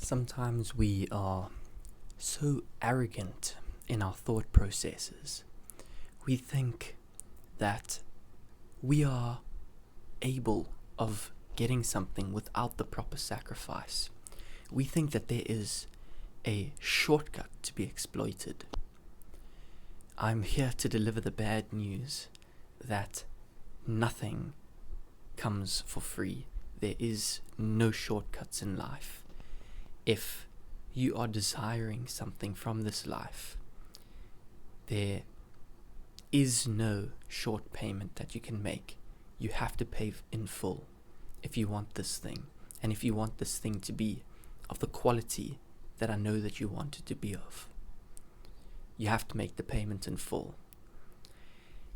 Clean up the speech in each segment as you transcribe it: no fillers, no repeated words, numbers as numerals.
Sometimes we are so arrogant in our thought processes. We think that we are able of getting something without the proper sacrifice. We think that there is a shortcut to be exploited. I'm here to deliver the bad news that nothing comes for free. There is no shortcuts in life. If you are desiring something from this life, there is no short payment that you can make. You have to pay in full if you want this thing, and if you want this thing to be of the quality that I know that you want it to be of. You have to make the payment in full.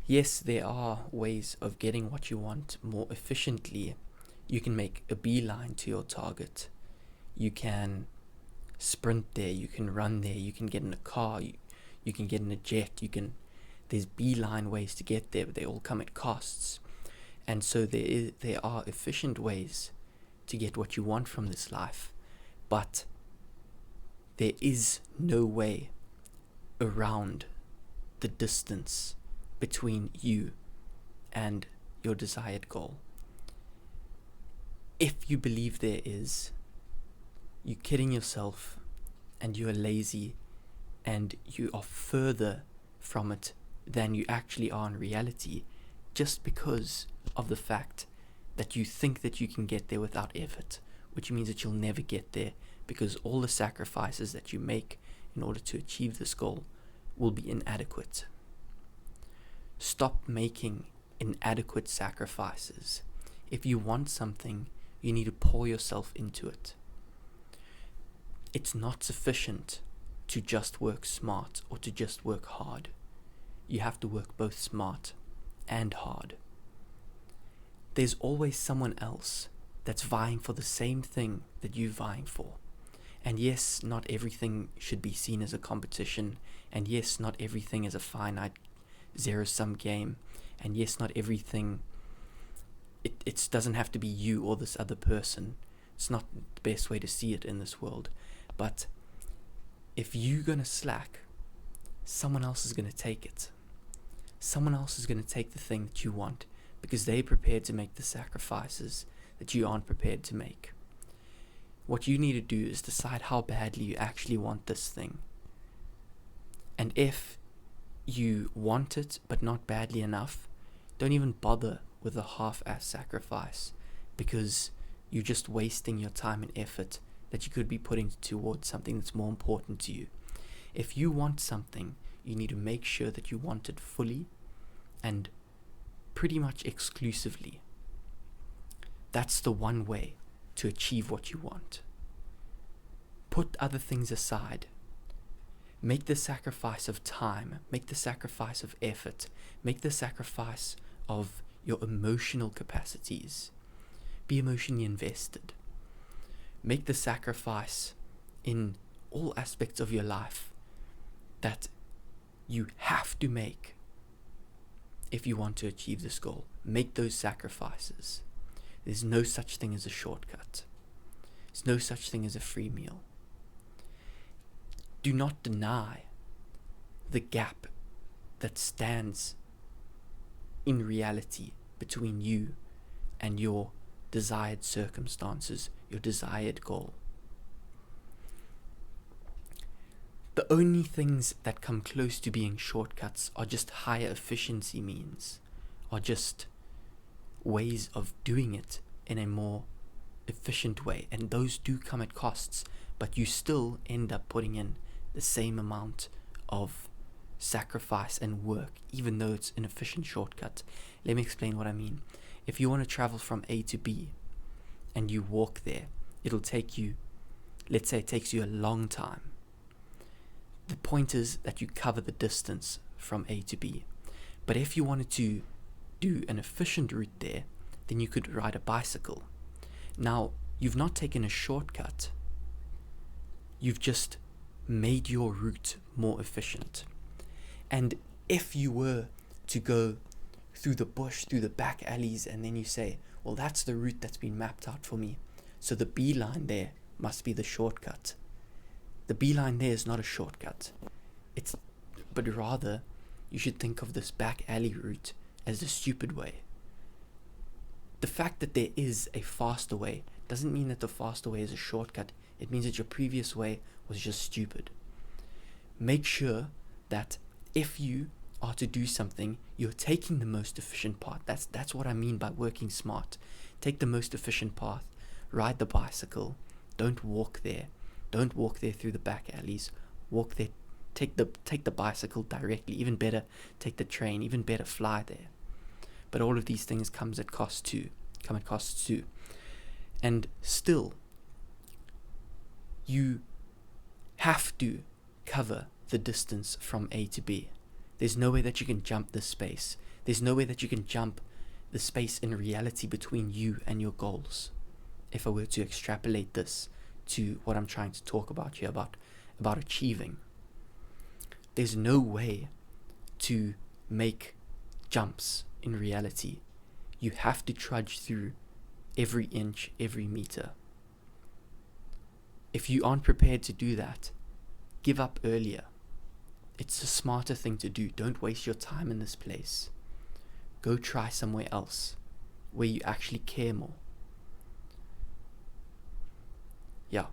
Yes, there are ways of getting what you want more efficiently. You can make a beeline to your target. You can sprint there, you can run there, you can get in a car, you can get in a jet, there's beeline ways to get there, but they all come at costs. And so there are efficient ways to get what you want from this life, but there is no way around the distance between you and your desired goal. If you believe there is, you're kidding yourself, and you are lazy, and you are further from it than you actually are in reality, just because of the fact that you think that you can get there without effort, which means that you'll never get there, because all the sacrifices that you make in order to achieve this goal will be inadequate. Stop making inadequate sacrifices. If you want something, you need to pour yourself into it. It's not sufficient to just work smart or to just work hard. You have to work both smart and hard. There's always someone else that's vying for the same thing that you're vying for. And yes, not everything should be seen as a competition. And yes, not everything is a finite zero-sum game. And yes, not everything, it doesn't have to be you or this other person. It's not the best way to see it in this world. But if you're going to slack, someone else is going to take it. Someone else is going to take the thing that you want because they're prepared to make the sacrifices that you aren't prepared to make. What you need to do is decide how badly you actually want this thing. And if you want it but not badly enough, don't even bother with a half-ass sacrifice, because you're just wasting your time and effort that you could be putting towards something that's more important to you. If you want something, you need to make sure that you want it fully and pretty much exclusively. That's the one way to achieve what you want. Put other things aside. Make the sacrifice of time. Make the sacrifice of effort. Make the sacrifice of your emotional capacities. Be emotionally invested. Make the sacrifice in all aspects of your life that you have to make if you want to achieve this goal. Make those sacrifices. There's no such thing as a shortcut. There's no such thing as a free meal. Do not deny the gap that stands in reality between you and your desired circumstances, your desired goal. The only things that come close to being shortcuts are just higher efficiency means, are just ways of doing it in a more efficient way, and those do come at costs, but you still end up putting in the same amount of sacrifice and work, even though it's an efficient shortcut. Let me explain what I mean. If you want to travel from A to B and you walk there, it'll take you, let's say it takes you a long time. The point is that you cover the distance from A to B. But if you wanted to do an efficient route there, then you could ride a bicycle. Now, you've not taken a shortcut. You've just made your route more efficient. And if you were to go through the bush, through the back alleys, and then you say, well, that's the route that's been mapped out for me, so the beeline there must be the shortcut. The beeline there is not a shortcut. But rather, you should think of this back alley route as the stupid way. The fact that there is a faster way doesn't mean that the faster way is a shortcut. It means that your previous way was just stupid. Make sure that if you are to do something, you're taking the most efficient path. That's what I mean by working smart. Take the most efficient path. Ride the bicycle. Don't walk there. Don't walk there through the back alleys. Walk there. Take the bicycle directly. Even better, take the train. Even better, fly there. But all of these things come at cost too. And still, you have to cover the distance from A to B. There's no way that you can jump this space. There's no way that you can jump the space in reality between you and your goals. If I were to extrapolate this to what I'm trying to talk about here, about achieving. There's no way to make jumps in reality. You have to trudge through every inch, every meter. If you aren't prepared to do that, give up earlier. It's a smarter thing to do. Don't waste your time in this place. Go try somewhere else where you actually care more. Yeah.